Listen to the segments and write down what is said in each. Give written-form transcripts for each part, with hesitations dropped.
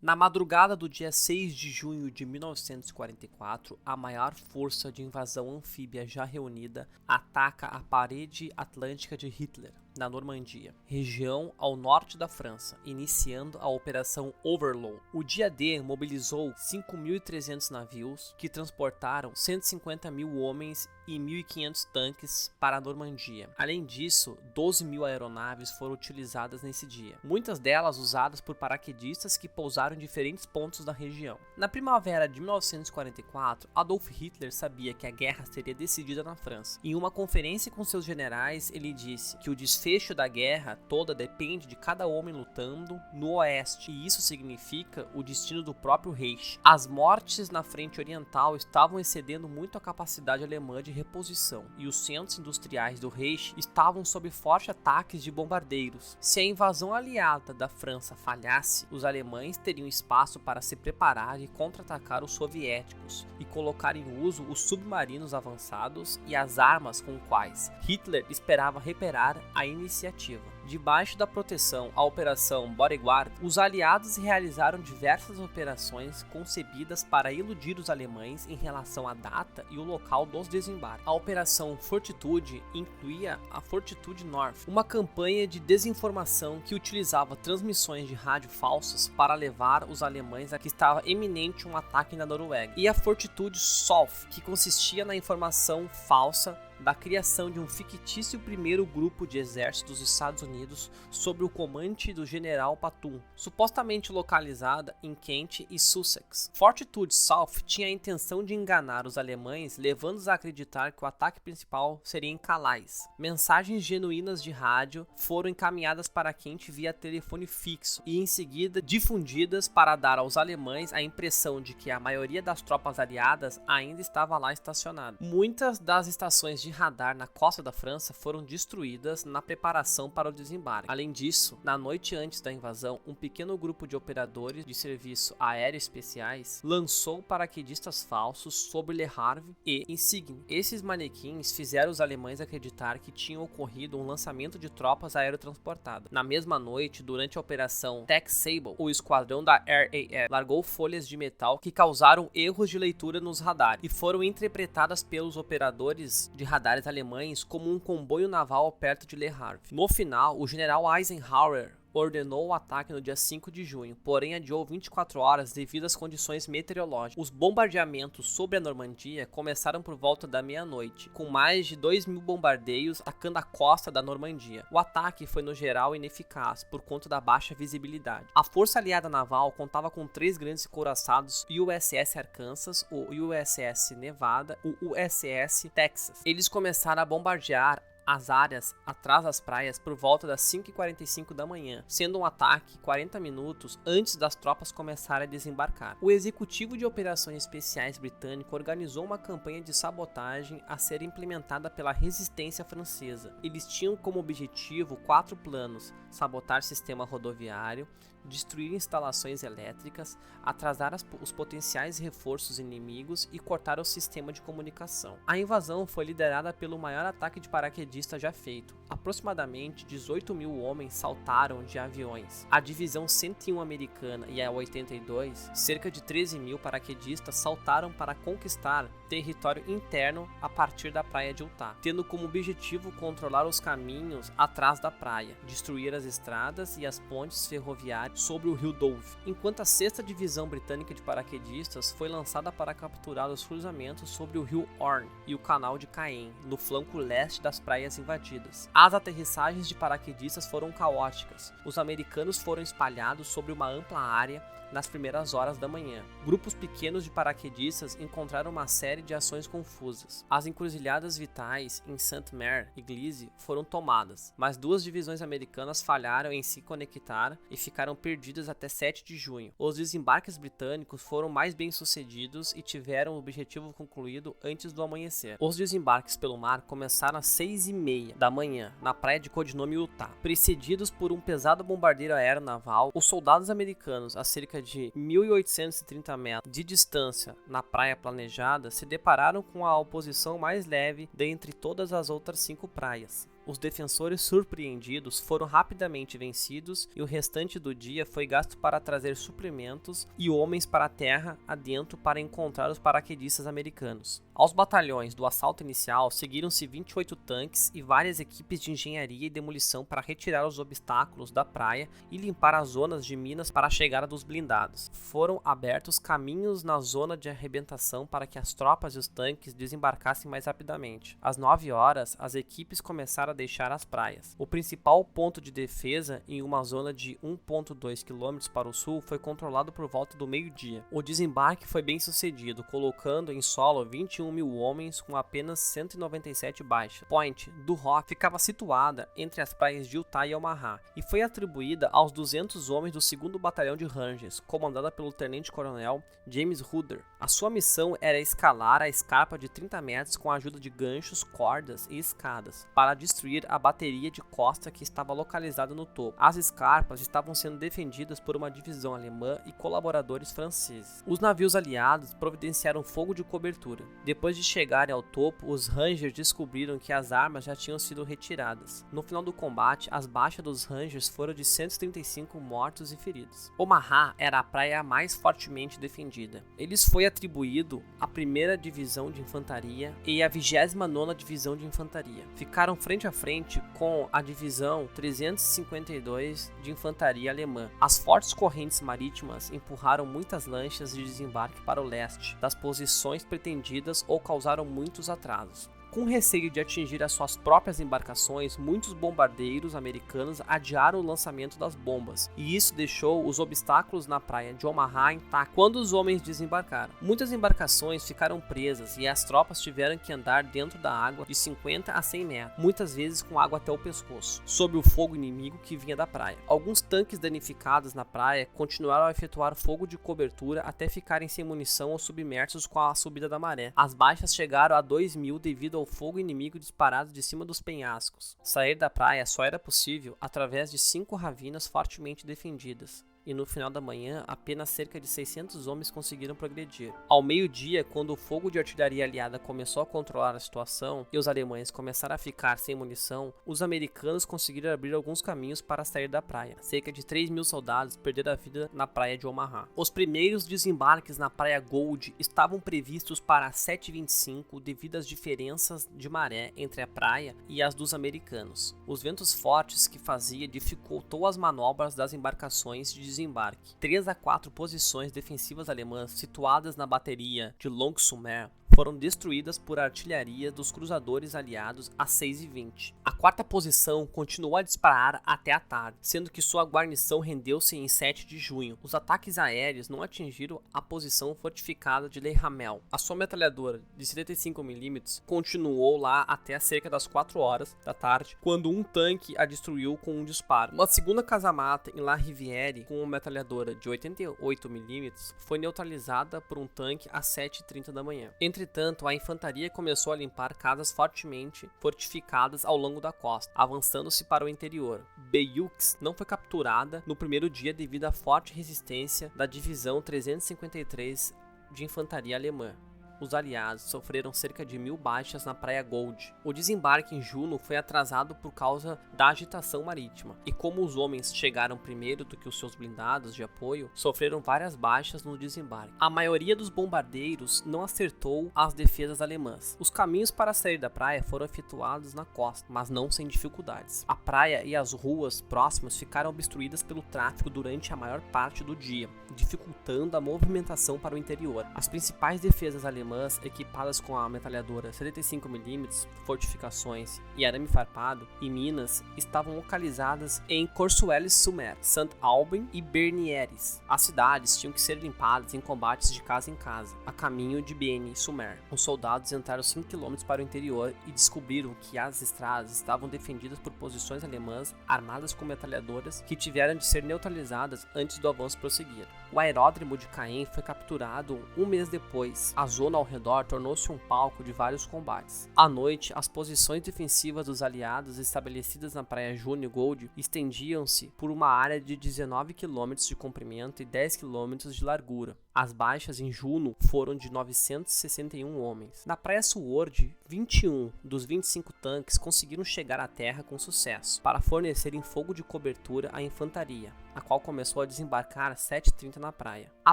Na madrugada do dia 6 de junho de 1944, a maior força de invasão anfíbia já reunida ataca a parede atlântica de Hitler, na Normandia, região ao norte da França, iniciando a Operação Overlord. O dia D mobilizou 5.300 navios que transportaram 150 mil homens e 1.500 tanques para a Normandia. Além disso, 12 mil aeronaves foram utilizadas nesse dia, muitas delas usadas por paraquedistas que pousaram em diferentes pontos da região. Na primavera de 1944, Adolf Hitler sabia que a guerra seria decidida na França. Em uma conferência com seus generais, ele disse que o desfecho da guerra toda depende de cada homem lutando no oeste, e isso significa o destino do próprio Reich. As mortes na frente oriental estavam excedendo muito a capacidade alemã de reposição, e os centros industriais do Reich estavam sob fortes ataques de bombardeiros. Se a invasão aliada da França falhasse, os alemães teriam espaço para se preparar e contra-atacar os soviéticos e colocar em uso os submarinos avançados e as armas com quais Hitler esperava reparar a iniciativa. Debaixo da proteção à Operação Bodyguard, os aliados realizaram diversas operações concebidas para iludir os alemães em relação à data e o local dos desembarques. A Operação Fortitude incluía a Fortitude North, uma campanha de desinformação que utilizava transmissões de rádio falsas para levar os alemães a que estava iminente um ataque na Noruega, e a Fortitude South, que consistia na informação falsa da criação de um fictício primeiro grupo de exército dos Estados Unidos sob o comando do general Patton, supostamente localizada em Kent e Sussex. Fortitude South tinha a intenção de enganar os alemães, levando-os a acreditar que o ataque principal seria em Calais. Mensagens genuínas de rádio foram encaminhadas para Kent via telefone fixo e em seguida difundidas para dar aos alemães a impressão de que a maioria das tropas aliadas ainda estava lá estacionada. Muitas das estações de radar na costa da França foram destruídas na preparação para o desembarque. Além disso, na noite antes da invasão, um pequeno grupo de operadores de serviço aéreo especiais lançou paraquedistas falsos sobre Le Havre e Insigne. Esses manequins fizeram os alemães acreditar que tinha ocorrido um lançamento de tropas aerotransportadas. Na mesma noite, durante a operação Tech Sable, o esquadrão da RAF largou folhas de metal que causaram erros de leitura nos radares e foram interpretadas pelos operadores de radares alemães como um comboio naval perto de Le Havre. No final, o general Eisenhower ordenou o ataque no dia 5 de junho, porém adiou 24 horas devido às condições meteorológicas. Os bombardeamentos sobre a Normandia começaram por volta da meia-noite, com mais de 2.000 bombardeios atacando a costa da Normandia. O ataque foi no geral ineficaz por conta da baixa visibilidade. A Força Aliada Naval contava com 3 grandes couraçados: o USS Arkansas, o USS Nevada, o USS Texas. Eles começaram a bombardear as áreas atrás das praias por volta das 5h45 da manhã, sendo um ataque 40 minutos antes das tropas começarem a desembarcar. O executivo de operações especiais britânico organizou uma campanha de sabotagem a ser implementada pela resistência francesa. Eles tinham como objetivo 4 planos: sabotar sistema rodoviário, destruir instalações elétricas, atrasar os potenciais reforços inimigos e cortar o sistema de comunicação. A invasão foi liderada pelo maior ataque de paraquedistas já feito. Aproximadamente 18 mil homens saltaram de aviões. A divisão 101 americana e a 82, cerca de 13 mil paraquedistas saltaram para conquistar território interno a partir da praia de Utah, tendo como objetivo controlar os caminhos atrás da praia, destruir as estradas e as pontes ferroviárias sobre o rio Dove, enquanto a 6ª Divisão Britânica de Paraquedistas foi lançada para capturar os cruzamentos sobre o rio Orne e o canal de Caen, no flanco leste das praias invadidas. As aterrissagens de paraquedistas foram caóticas. Os americanos foram espalhados sobre uma ampla área nas primeiras horas da manhã. Grupos pequenos de paraquedistas encontraram uma série de ações confusas. As encruzilhadas vitais em Saint-Mary e Gliese foram tomadas, mas 2 divisões americanas falharam em se conectar e ficaram perdidas até 7 de junho. Os desembarques britânicos foram mais bem sucedidos e tiveram o objetivo concluído antes do amanhecer. Os desembarques pelo mar começaram às 6h30 da manhã, na praia de codinome Utah, precedidos por um pesado bombardeiro aéreo naval. Os soldados americanos, a cerca de 1.830 metros de distância na praia planejada, se depararam com a oposição mais leve dentre todas as outras 5 praias. os defensores surpreendidos foram rapidamente vencidos e o restante do dia foi gasto para trazer suprimentos e homens para a terra adentro para encontrar os paraquedistas americanos. Aos batalhões do assalto inicial seguiram-se 28 tanques e várias equipes de engenharia e demolição para retirar os obstáculos da praia e limpar as zonas de minas para a chegada dos blindados. Foram abertos caminhos na zona de arrebentação para que as tropas e os tanques desembarcassem mais rapidamente. Às 9 horas, as equipes começaram a deixar as praias. O principal ponto de defesa, em uma zona de 1,2 km para o sul, foi controlado por volta do meio-dia. O desembarque foi bem sucedido, colocando em solo 21 mil homens com apenas 197 baixas. Point do Rock ficava situada entre as praias de Utah e Omaha e foi atribuída aos 200 homens do 2º Batalhão de Rangers, comandada pelo tenente-coronel James Rudder. A sua missão era escalar a escarpa de 30 metros com a ajuda de ganchos, cordas e escadas, para destruir a bateria de costa que estava localizada no topo. As escarpas estavam sendo defendidas por uma divisão alemã e colaboradores franceses. Os navios aliados providenciaram fogo de cobertura. Depois de chegarem ao topo, os Rangers descobriram que as armas já tinham sido retiradas. No final do combate, as baixas dos Rangers foram de 135 mortos e feridos. Omaha era a praia mais fortemente defendida. Eles foi atribuído à 1ª Divisão de Infantaria e à 29ª Divisão de Infantaria. Ficaram frente a frente com a Divisão 352 de Infantaria Alemã. As fortes correntes marítimas empurraram muitas lanchas de desembarque para o leste das posições pretendidas ou causaram muitos atrasos. Com receio de atingir as suas próprias embarcações, muitos bombardeiros americanos adiaram o lançamento das bombas, e isso deixou os obstáculos na praia de Omaha intactos quando os homens desembarcaram. Muitas embarcações ficaram presas e as tropas tiveram que andar dentro da água de 50 a 100 metros, muitas vezes com água até o pescoço, sob o fogo inimigo que vinha da praia. Alguns tanques danificados na praia continuaram a efetuar fogo de cobertura até ficarem sem munição ou submersos com a subida da maré. As baixas chegaram a 2.000 devido ao fogo inimigo disparado de cima dos penhascos. Sair da praia só era possível através de 5 ravinas fortemente defendidas. E no final da manhã, apenas cerca de 600 homens conseguiram progredir. Ao meio-dia, quando o fogo de artilharia aliada começou a controlar a situação e os alemães começaram a ficar sem munição, os americanos conseguiram abrir alguns caminhos para sair da praia. Cerca de 3.000 soldados perderam a vida na praia de Omaha. Os primeiros desembarques na praia Gold estavam previstos para 7h25 devido às diferenças de maré entre a praia e as dos americanos. Os ventos fortes que fazia dificultou as manobras das embarcações de desembarque. 3 a 4 posições defensivas alemãs situadas na bateria de Long-sur-Mer foram destruídas por artilharia dos cruzadores aliados às 6h20. A 4ª posição continuou a disparar até a tarde, sendo que sua guarnição rendeu-se em 7 de junho. Os ataques aéreos não atingiram a posição fortificada de Le Hamel. A sua metralhadora de 75 mm continuou lá até cerca das 4 horas da tarde, quando um tanque a destruiu com um disparo. Uma segunda casamata em La Riviere, com uma metralhadora de 88 mm, foi neutralizada por um tanque às 7h30 da manhã. Entretanto, a infantaria começou a limpar casas fortemente fortificadas ao longo da costa, avançando-se para o interior. Bayeux não foi capturada no primeiro dia devido à forte resistência da divisão 353 de infantaria alemã. Os aliados sofreram cerca de 1.000 baixas na praia Gold. O desembarque em Juno foi atrasado por causa da agitação marítima, e como os homens chegaram primeiro do que os seus blindados de apoio, sofreram várias baixas no desembarque. A maioria dos bombardeiros não acertou as defesas alemãs. Os caminhos para sair da praia foram efetuados na costa, mas não sem dificuldades. A praia e as ruas próximas ficaram obstruídas pelo tráfego durante a maior parte do dia, dificultando a movimentação para o interior. As principais defesas alemãs, equipadas com a metralhadora 75 mm, fortificações e arame farpado e minas, estavam localizadas em Courcelles-sur-Mer, Saint-Aubin e Bernieres. As cidades tinham que ser limpadas em combates de casa em casa, a caminho de Bienne-sur-Mer. Os soldados entraram 5 km para o interior e descobriram que as estradas estavam defendidas por posições alemãs armadas com metralhadoras que tiveram de ser neutralizadas antes do avanço prosseguir. O aeródromo de Caen foi capturado um mês depois. A zona ao redor tornou-se um palco de vários combates. À noite, as posições defensivas dos aliados estabelecidas na praia Juno e Gold estendiam-se por uma área de 19 km de comprimento e 10 km de largura. As baixas em Juno foram de 961 homens. Na Praia Seward, 21 dos 25 tanques conseguiram chegar à terra com sucesso, para fornecerem fogo de cobertura à infantaria, a qual começou a desembarcar às 7h30 na praia. A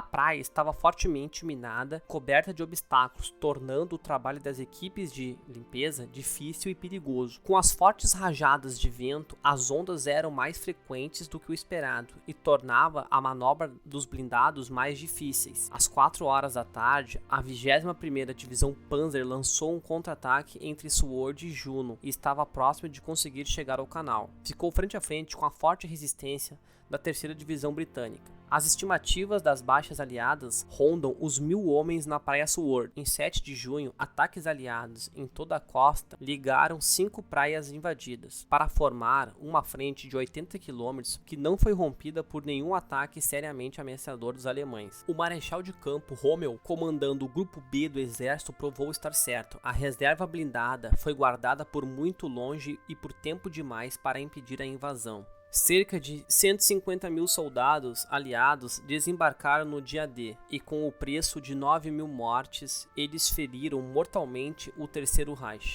praia estava fortemente minada, coberta de obstáculos, tornando o trabalho das equipes de limpeza difícil e perigoso. Com as fortes rajadas de vento, as ondas eram mais frequentes do que o esperado e tornava a manobra dos blindados mais difíceis. Às 4h da tarde, a 21ª Divisão Panzer lançou um contra-ataque entre Seward e Juno e estava próximo de conseguir chegar ao canal. Ficou frente a frente com a forte resistência da 3ª Divisão Britânica. As estimativas das baixas aliadas rondam os 1.000 homens na Praia Seward. Em 7 de junho, ataques aliados em toda a costa ligaram 5 praias invadidas para formar uma frente de 80 km que não foi rompida por nenhum ataque seriamente ameaçador dos alemães. O marechal de campo Rommel, comandando o grupo B do exército, provou estar certo. A reserva blindada foi guardada por muito longe e por tempo demais para impedir a invasão. Cerca de 150.000 soldados aliados desembarcaram no dia D e com o preço de 9.000 mortes, eles feriram mortalmente o Terceiro Reich.